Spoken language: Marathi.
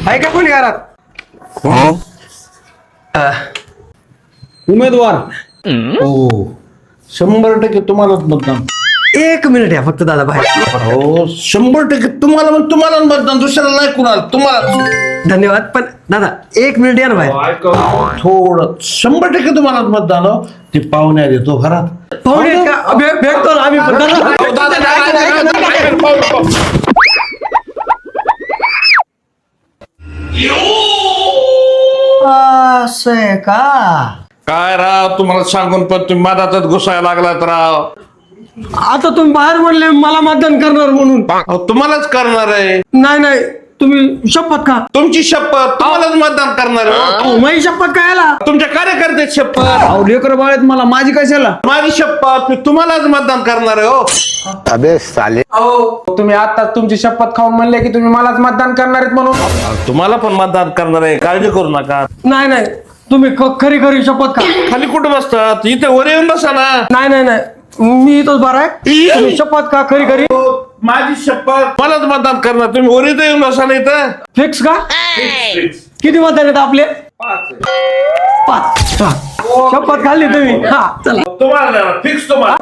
आहे का कोणी घरात? उमेदवार हो 100% तुम्हालाच मतदान. 1 मिनिट या फक्त दादा बाहेर. हो 100% तुम्हाला मतदान, दुसऱ्याला नाही कुणाला, तुम्हाला. धन्यवाद. पण दादा 1 मिनिट या ना बाहेर. थोडं 100% तुम्हाला मतदान हो. ते पाहुण्या देतो घरात. पाहुणे आहेत का? भेटतो ना आम्ही पण. असं आहे का? काय राव तुम्हाला सांगून पण तुम्ही मधातच घुसायला लागलात राव. आता तुम्ही बाहेर म्हणले मला मतदान करणार म्हणून. अहो, तुम्हालाच करणार आहे. नाही नाही, तुम्ही शपथ का? तुमची शपथ, तुम्हालाच मतदान करणार आहे. अहो, माझी शपथ काय आला? तुमच्या कार्यकर्ते शपथ, अहो लेकर बाळेत मला माझी कशाला? माझी शपथ, मी तुम्हालाच मतदान करणार आहे. हो अबे साले. अहो तुम्ही आता तुमची शपथ खाऊन म्हणले की तुम्ही मलाच मतदान करणार आहेत म्हणून. तुम्हाला पण मतदान करणार आहे, काळजी करू नका. नाही नाही, तुम्ही खरी खरी शपथ का? खाली कुठं बसतात, इथे वर येऊन बसा ना. नाही नाही नाही, मी इथंच बरं आहे. तुम्ही शपथ का खरी खरी? माझी शपथ, मलाच मतदान करणार. तुम्ही वर इथे येऊन बसा ना इथं. फिक्स का? किती मतदान आहेत आपले? 5. शपथ खाल्ली तुम्ही. हा चला. तुम्हाला फिक्स तुम्हाला.